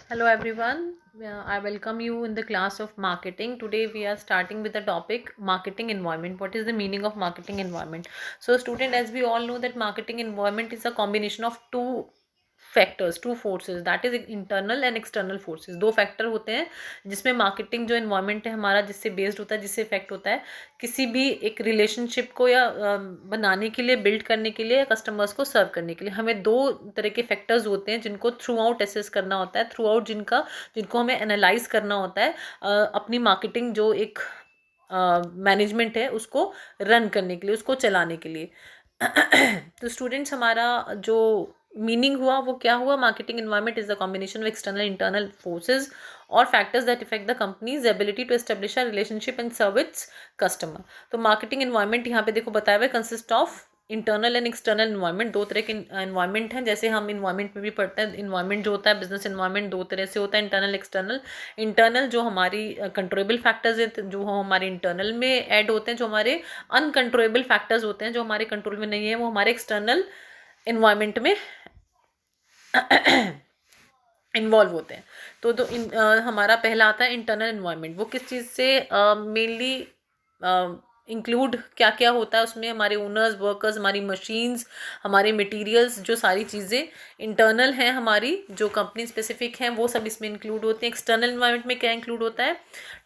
Hello everyone. I welcome you in the class of marketing. Today we are starting with the topic marketing environment. What is the meaning of marketing environment? So student, as we all know that marketing environment is a combination of two factors, two forces, that is internal and external forces. दो factor होते हैं जिसमें marketing जो environment है हमारा जिससे based होता है, जिससे इफेक्ट होता है किसी भी एक रिलेशनशिप को या बनाने के लिए, बिल्ड करने के लिए, कस्टमर्स को सर्व करने के लिए हमें दो तरह के फैक्टर्स होते हैं जिनको थ्रू आउट एसेस करना होता है, थ्रू आउट जिनको हमें एनालाइज करना होता है अपनी मार्केटिंग जो एक मैनेजमेंट है उसको रन करने के लिए, उसको चलाने के लिए. तो स्टूडेंट्स, हमारा जो मीनिंग हुआ वो क्या हुआ? Marketing environment is the combination of external internal forces और factors that effect the company's ability to establish a relationship and serve its customer. तो मार्केटिंग एनवायरनमेंट यहाँ पे देखो बताया हुआ है, consist of internal and external environment. दो तरह के इन्वायरमेंट हैं, जैसे हम इन्वायरमेंट में भी पढ़ते हैं. इन्वायरमेंट जो होता है बिजनेस इन्वायरमेंट दो तरह से होता है, इंटरनल एक्सटर्नल. इंटरनल जो हमारी कंट्रोलेबल फैक्टर्स है, जो हमारे इंटरनल में ऐड होते हैं. जो हमारे अनकंट्रोलेबल फैक्टर्स होते हैं, जो हमारे कंट्रोल में नहीं है, वो हमारे एक्सटर्नल इन्वायरमेंट में इन्वॉल्व होते हैं. हमारा पहला आता है इंटरनल इन्वायरमेंट. वो किस चीज़ से मेनली इंक्लूड क्या क्या होता है उसमें? हमारे ओनर्स, वर्कर्स, हमारी मशीन्स, हमारे मटेरियल्स, जो सारी चीज़ें इंटरनल हैं हमारी, जो कंपनी स्पेसिफिक हैं, वो सब इसमें इंक्लूड होते हैं. एक्सटर्नल इन्वायरमेंट में क्या इंक्लूड होता है?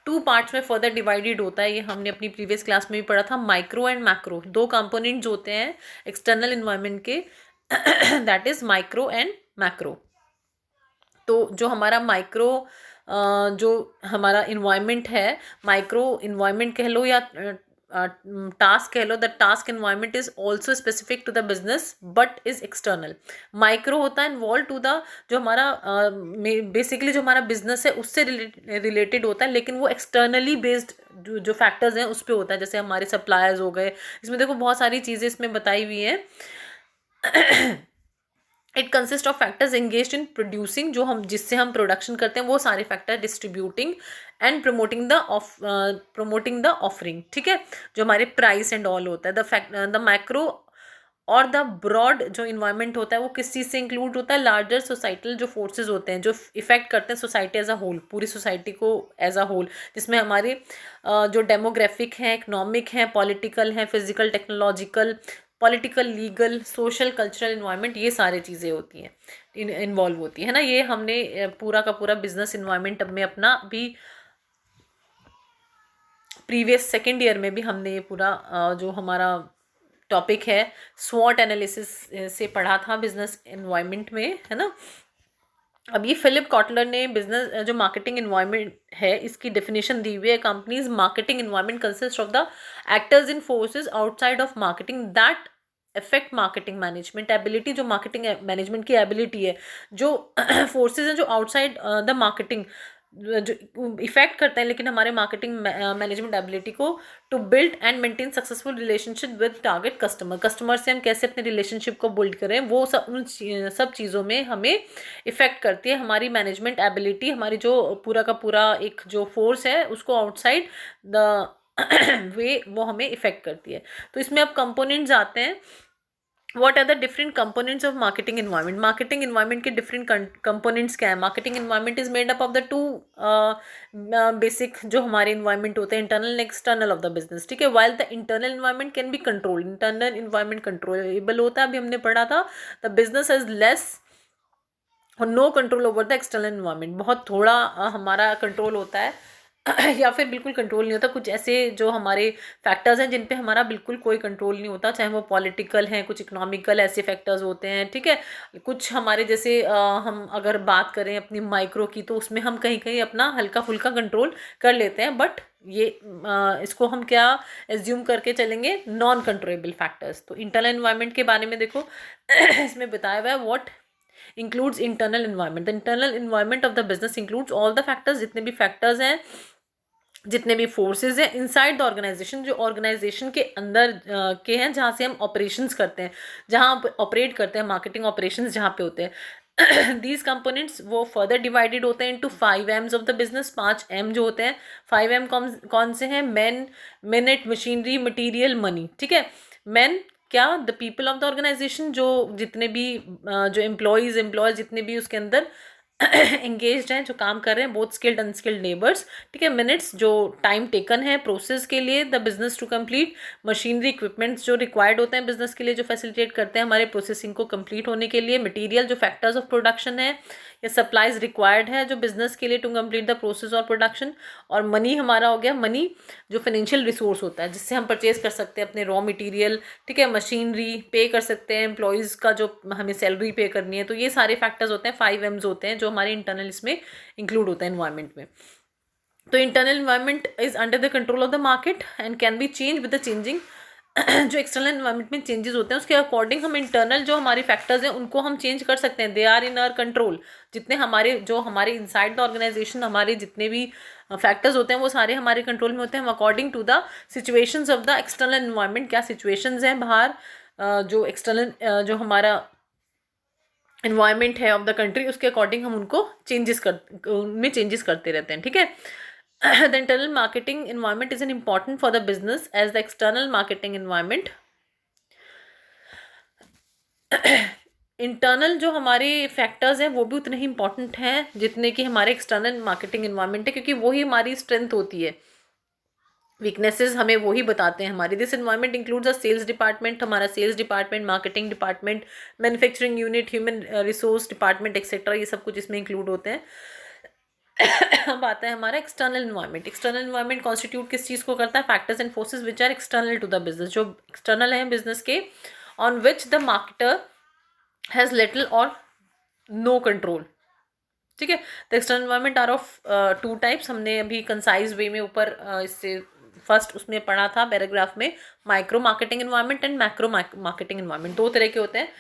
टू पार्ट्स में फर्दर डिवाइडेड होता है. ये हमने अपनी प्रीवियस क्लास में भी पढ़ा था. माइक्रो एंड मैक्रो, दो कंपोनेंट्स होते हैं एक्सटर्नल इन्वायरमेंट के, that is micro and macro. तो जो हमारा माइक्रो जो हमारा इन्वायरमेंट है, माइक्रो इन्वायरमेंट कह लो या टास्क कह लो, the task environment is also specific to the business but is external. Micro होता है इन्वॉल्व टू द जो हमारा बेसिकली जो हमारा बिजनेस है उससे रिलेटेड होता है, लेकिन वो एक्सटर्नली बेस्ड जो फैक्टर्स हैं उस पर होता है. जैसे हमारे सप्लायर्स हो गए, इसमें देखो बहुत सारी चीज़ें इसमें बताई हुई हैं. It consist of factors engaged in producing, जो हम जिससे हम प्रोडक्शन करते हैं वो सारे factor, distributing and promoting the offering. ठीक है, जो हमारे प्राइस एंड ऑल होता है. द मैक्रो और द ब्रॉड जो इन्वायरमेंट होता है वो किस चीज़ से इंक्लूड होता है? लार्जर सोसाइटल जो फोर्सेज होते हैं जो इफेक्ट करते हैं सोसाइटी एज अ होल, पूरी सोसाइटी को एज अ होल, जिसमें हमारे जो डेमोग्राफिक हैं, इकोनॉमिक हैं, पॉलिटिकल हैं, physical, technological, political, legal, social, cultural environment, ये सारी चीज़ें होती हैं, इन्वॉल्व होती है ना. ये हमने पूरा का पूरा बिजनेस इन्वायरमेंट में अपना भी प्रीवियस सेकेंड ईयर में भी हमने ये पूरा जो हमारा टॉपिक है स्वॉट एनालिसिस से पढ़ा था बिजनेस इन्वायरमेंट में, है ना. अब ये फिलिप कॉटलर ने बिजनेस जो मार्केटिंग इन्वायरमेंट है इसकी डेफिनेशन दी हुई है. Companies marketing environment consist of the actors in forces outside of marketing that effect marketing management ability. जो मार्केटिंग मैनेजमेंट की एबिलिटी है, जो फोर्सेज हैं जो आउटसाइड द मार्केटिंग जो इफेक्ट करते हैं लेकिन हमारे मार्केटिंग मैनेजमेंट एबिलिटी को, to build and maintain successful relationship with target customer. Customer से हम कैसे अपने रिलेशनशिप को बिल्ड करें, वो सब उन सब चीज़ों में हमें इफेक्ट करती है हमारी मैनेजमेंट एबिलिटी. हमारी जो पूरा का पूरा एक जो फोर्स है उसको आउटसाइड द वे वो हमें इफेक्ट करती है. तो इसमें अब कंपोनेंट्स आते हैं. What are the different components of marketing environment? Marketing environment के डिफरेंट कंपोनेंट्स क्या है? Marketing environment is made up of the two basic जो हमारे इन्वायरमेंट होते हैं, internal and external of the business. ठीक है, while the internal environment can be control. Internal environment controllable होता है, अभी हमने पढ़ा था. द बिजनेस हैज लेस और no control over the external environment. बहुत थोड़ा हमारा कंट्रोल होता है या फिर बिल्कुल कंट्रोल नहीं होता. कुछ ऐसे जो हमारे फैक्टर्स हैं जिन पे हमारा बिल्कुल कोई कंट्रोल नहीं होता, चाहे वो पॉलिटिकल हैं, कुछ इकोनॉमिकल ऐसे फैक्टर्स होते हैं. ठीक है, कुछ हमारे जैसे हम अगर बात करें अपनी माइक्रो की, तो उसमें हम कहीं कहीं अपना हल्का फुल्का कंट्रोल कर लेते हैं, बट ये इसको हम क्या एज्यूम करके चलेंगे? Non controllable factors. तो इंटरनल इन्वायरमेंट के बारे में देखो इसमें बताया हुआ है what includes internal environment. The internal environment of the business includes all the factors, जितने भी factors हैं, जितने भी फोर्सेज हैं इनसाइड द ऑर्गेनाइजेशन, जो ऑर्गेनाइजेशन के अंदर के हैं, जहाँ से हम ऑपरेशंस करते हैं, जहाँ ऑपरेट करते हैं, मार्केटिंग ऑपरेशंस जहाँ पे होते हैं. दीज कंपोनेंट्स वो फर्दर डिवाइडेड होते हैं into 5 Ms of the business. 5 M जो होते हैं, 5 एम कौन से हैं? Man, minute, machinery, material, money. ठीक है, मैन क्या? The people of the organisation, जो जितने भी जो एम्प्लॉयज़ जितने भी उसके अंदर एंगेज्ड हैं, जो काम कर रहे हैं, बोथ स्किल्ड अनस्किल्ड लेबर्स, ठीक है। मिनट्स जो टाइम टेकन है प्रोसेस के लिए the business to complete, machinery equipments जो रिक्वायर्ड होते हैं बिजनेस के लिए, जो फैसिलिटेट करते हैं हमारे प्रोसेसिंग को कंप्लीट होने के लिए, मटेरियल जो फैक्टर्स ऑफ प्रोडक्शन है या सप्लाईज रिक्वायर्ड है जो बिजनेस के लिए टू कंप्लीट द प्रोसेस और प्रोडक्शन, और मनी हमारा हो गया, मनी जो फाइनेंशियल रिसोर्स होता है जिससे हम परचेज कर सकते हैं अपने रॉ मटेरियल, ठीक है, मशीनरी पे कर सकते हैं, एम्प्लॉयज़ का जो हमें सैलरी पे करनी है, तो ये सारे फैक्टर्स होते हैं, 5 M's होते हैं जो हमारे इंटरनल इसमें इंक्लूड होता है इन्वायरमेंट में। तो internal environment is under the control of the market and can be change with the changing जो एक्सटर्नल इन्वायरमेंट में चेंजेस होते हैं उसके अकॉर्डिंग हम इंटरनल जो हमारे फैक्टर्स हैं उनको हम चेंज कर सकते हैं, they are in our control. जितने हमारे जो हमारे इनसाइड द ऑर्गेनाइजेशन हमारे जितने भी फैक्टर्स होते हैं वो सारे हमारे कंट्रोल में होते हैं, हम according to the situations of the external environment, क्या सिचुएशंस हैं बाहर, जो एक्सटर्नल जो हमारा इन्वायरमेंट है ऑफ द कंट्री, उसके अकॉर्डिंग हम उनको उनमें चेंजेस करते रहते हैं, ठीक है। The internal marketing environment is an important for the business as the external marketing environment. Internal जो हमारे फैक्टर्स हैं वो भी उतने ही इंपॉर्टेंट हैं जितने कि हमारे एक्सटर्नल मार्केटिंग इन्वायरमेंट है, क्योंकि वही हमारी स्ट्रेंथ होती है, वीकनेसेस हमें वही बताते हैं हमारी। This environment includes a sales department, हमारा sales department, marketing department, manufacturing unit, human resource department etcetera, ये सब कुछ इसमें इंक्लूड होते हैं। अब आता है हमारा external environment. External environment constitute किस चीज़ को करता है, factors and forces which are external to the business, जो एक्सटर्नल है बिजनेस के, on which the marketer has little और नो कंट्रोल, ठीक है। The external environment are of 2 types, हमने अभी कंसाइज वे में ऊपर इससे फर्स्ट उसमें पढ़ा था पैराग्राफ में, micro marketing environment and macro marketing environment, 2 तरह के होते हैं।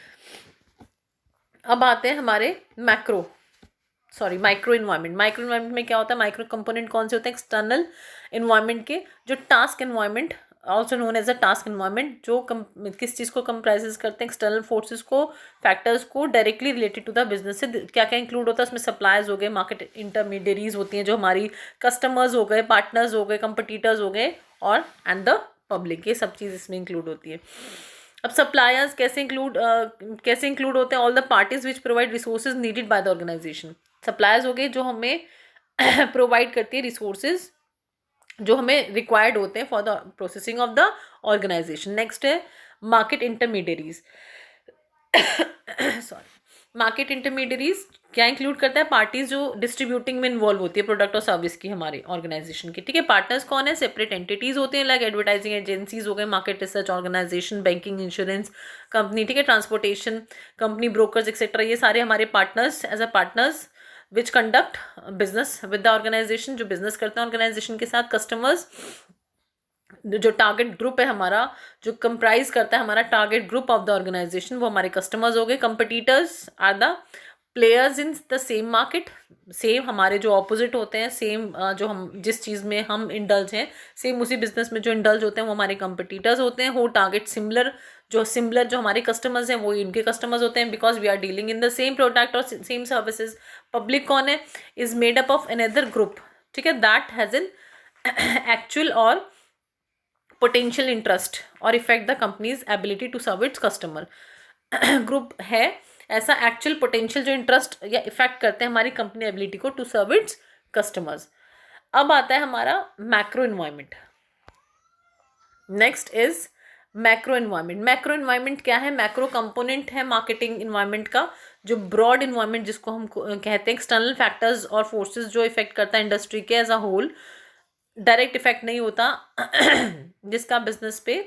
अब आते हैं हमारे माइक्रो इन्वायरमेंट। माइक्रो इन्वायरमेंट में क्या होता है, माइक्रो कंपोनेंट कौन से होते हैं एक्सटर्नल इन्वायरमेंट के, जो task environment also known as a task environment, जो किस चीज़ को कंप्राइजेस करते हैं, एक्सटर्नल फोर्सेस को, फैक्टर्स को directly related to the business से क्या क्या इंक्लूड होता है उसमें, सप्लायर्स हो गए, मार्केट इंटरमीडियरीज होती हैं जो हमारी, कस्टमर्स हो गए, पार्टनर्स हो गए, कंपटीटर्स हो गए, और एंड द पब्लिक, ये सब चीज़ इसमें इंक्लूड होती है। अब सप्लायर्स कैसे इंक्लूड होते हैं, all the parties which provide resources needed by the organisation. Suppliers हो गए जो हमें प्रोवाइड करती है रिसोर्सेज जो हमें रिक्वायर्ड होते हैं for the processing of the organisation. Next है market intermediaries. Sorry, market intermediaries क्या इंक्लूड करता है, पार्टीज जो डिस्ट्रीब्यूटिंग में इन्वॉल्व होती है प्रोडक्ट और सर्विस की हमारी ऑर्गेनाइजेशन की, ठीक है। पार्टनर्स कौन है, सेपरेट एंटिटीज होते हैं, लाइक एडवर्टाइजिंग एजेंसीज हो गए, market research organisation, banking, insurance company, ठीक है, ट्रांसपोर्टेशन कंपनी, ब्रोकर्स एक्सेट्रा, ये सारे हमारे partners as a partners which conduct business with the organisation, जो बिजनेस करते हैं ऑर्गेनाइजेशन के साथ। कस्टमर्स जो टारगेट ग्रुप है हमारा, जो कंप्राइज करता है हमारा target group of the organisation, वो हमारे कस्टमर्स हो गए। Competitors are the players in the same market, same हमारे जो ऑपोजिट होते हैं, सेम जो हम जिस चीज़ में हम इंडल्ज हैं, सेम उसी बिजनेस में जो इंडल्ज होते हैं वो हमारे कंपटीटर्स होते हैं। हो टारगेट सिमिलर जो हमारे कस्टमर्स हैं वो इनके कस्टमर्स होते हैं, because we are dealing in the same product और सेम सर्विसेज। पब्लिक कौन है, is made up of another group, ठीक है, दैट हैज़ एन एक्चुअल और पोटेंशियल इंटरेस्ट और effect the company's ability to serve its customer. Group है ऐसा actual potential जो इंटरेस्ट या इफेक्ट करते हैं हमारी कंपनी एबिलिटी को टू सर्व इट्स कस्टमर्स। अब आता है हमारा macro environment. Next is macro environment. Macro environment क्या है, मैक्रो कंपोनेंट है मार्केटिंग इन्वायरमेंट का, जो ब्रॉड इन्वायरमेंट जिसको हम कहते हैं, एक्सटर्नल फैक्टर्स और फोर्सेस जो इफेक्ट करता है इंडस्ट्री के as a whole, direct effect नहीं होता जिसका बिजनेस पे,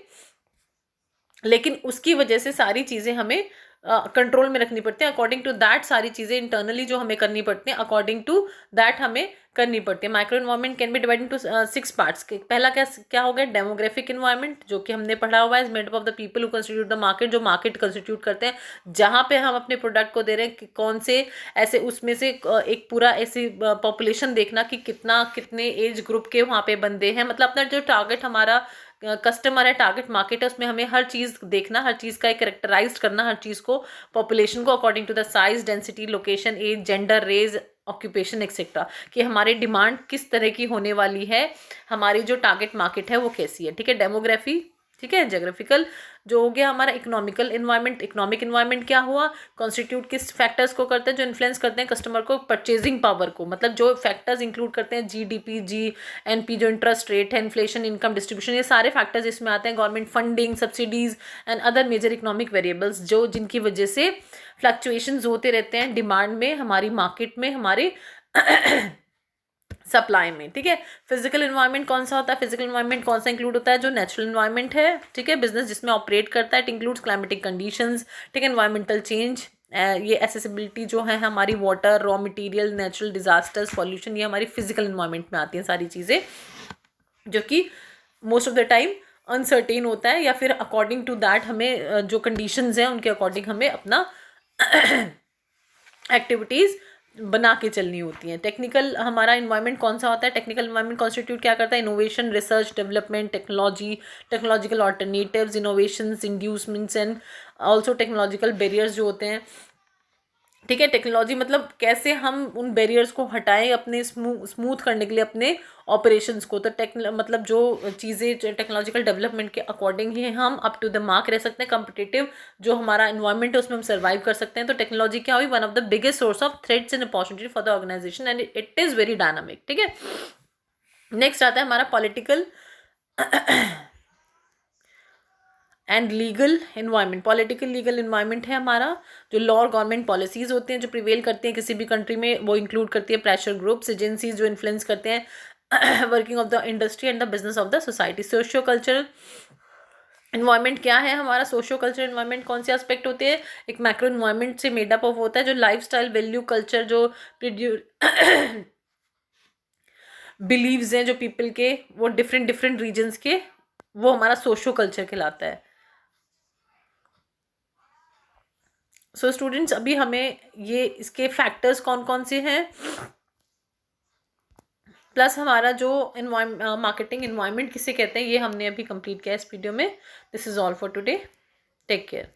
लेकिन उसकी वजह से सारी चीज़ें हमें कंट्रोल में रखनी पड़ती हैं। अकॉर्डिंग टू दैट सारी चीज़ें इंटरनली जो हमें करनी पड़ती हैं, अकॉर्डिंग टू दैट हमें करनी पड़ती है। Micro environment can B divide into 6 parts. पहला क्या हो गया, डेमोग्राफिक इन्वायरमेंट, जो कि हमने पढ़ा हुआ है, is made up of the people who constitute the market, जो मार्केट कंस्टिट्यूट करते हैं, जहाँ पे हम अपने प्रोडक्ट को दे रहे हैं कि कौन से ऐसे उसमें से एक पूरा ऐसी पॉपुलेशन देखना कि कितने एज ग्रुप के वहाँ पे बंदे हैं, मतलब अपना जो टारगेट हमारा कस्टमर है, टारगेट मार्केट है, उसमें हमें हर चीज़ देखना, हर चीज़ का एक करेक्टराइज करना, हर चीज़ को पॉपुलेशन को according to the size, density, location, age, gender, race, occupation etcetera, कि हमारी डिमांड किस तरह की होने वाली है, हमारी जो टारगेट मार्केट है वो कैसी है, ठीक है। डेमोग्राफी, ठीक है। जोग्राफिकल जो हो गया हमारा इकोनॉमिकल इन्वायरमेंट, इकोनॉमिक इन्वायरमेंट क्या हुआ, कॉन्स्टिट्यूट किस फैक्टर्स को करते हैं जो इन्फ्लुएंस करते हैं कस्टमर को परचेजिंग पावर को, मतलब जो फैक्टर्स इंक्लूड करते हैं जीडीपी, जीएनपी, जो इंटरेस्ट रेट है, इन्फ्लेशन, इनकम डिस्ट्रीब्यूशन, ये सारे फैक्टर्स इसमें आते हैं, government funding, subsidies and other major economic variables जो जिनकी वजह से फ्लक्चुएशंस होते रहते हैं डिमांड में, हमारी मार्केट में, हमारे सप्लाई में, ठीक है। फिजिकल इन्वायरमेंट कौन सा होता है, फिजिकल इन्वायरमेंट कौन सा इंक्लूड होता है, जो नेचुरल इन्वायरमेंट है, ठीक है, बिजनेस जिसमें ऑपरेट करता है, इट इंक्लूड्स क्लाइमेटिक कंडीशंस, ठीक है, एनवायरमेंटल चेंज, ये एसेसिबिलिटी जो है हमारी water, raw material, natural disasters, pollution, ये हमारी फिजिकल इन्वायरमेंट में आती हैं सारी चीज़ें, जो कि most of the time uncertain होता है, या फिर अकॉर्डिंग टू दैट हमें जो कंडीशंस हैं उनके अकॉर्डिंग हमें अपना एक्टिविटीज़ बना के चलनी होती हैं। टेक्निकल हमारा इन्वायरमेंट कौन सा होता है, टेक्निकल इन्वायरमेंट कॉन्स्टिट्यूट क्या करता है, innovation, research, development, technology, technological alternatives, innovations, inducements and also technological barriers जो होते हैं, ठीक है। टेक्नोलॉजी मतलब कैसे हम उन बैरियर्स को हटाएं अपने स्मूथ करने के लिए अपने ऑपरेशंस को, तो मतलब जो चीज़ें टेक्नोलॉजिकल डेवलपमेंट के अकॉर्डिंग ही हम अप टू द मार्क रह सकते हैं, कम्पिटिटिव जो हमारा इन्वायरमेंट है उसमें हम सर्वाइव कर सकते हैं। तो टेक्नोलॉजी क्या हुई, one of the biggest source of threats and opportunity for the organisation and it is very dynamic, ठीक है। नेक्स्ट आता है हमारा political and legal environment. Political legal environment है हमारा, जो लॉ और गवर्नमेंट पॉलिसीज़ होते हैं जो प्रिवेल करती हैं किसी भी कंट्री में, वो इंक्लूड करती है प्रेशर ग्रुप्स, एजेंसीज जो इन्फ्लुएंस करते हैं working of the industry and the business of the society. Socio cultural environment क्या है हमारा, सोशियो कल्चरल इन्वायरमेंट कौन से एस्पेक्ट होते हैं, एक मैक्रो इन्वायरमेंट से मेडअप ऑफ होता है, जो लाइफ स्टाइल, वैल्यू, कल्चर, जो बिलीव्स हैं जो पीपल के, वो डिफरेंट डिफरेंट रीजन्स के, वो हमारा सोशियो कल्चर कहलाता है। सो स्टूडेंट्स अभी हमें ये इसके फैक्टर्स कौन कौन से हैं, प्लस हमारा जो मार्केटिंग इन्वायरमेंट किसे कहते हैं, ये हमने अभी कंप्लीट किया इस वीडियो में। This is all for today, take care.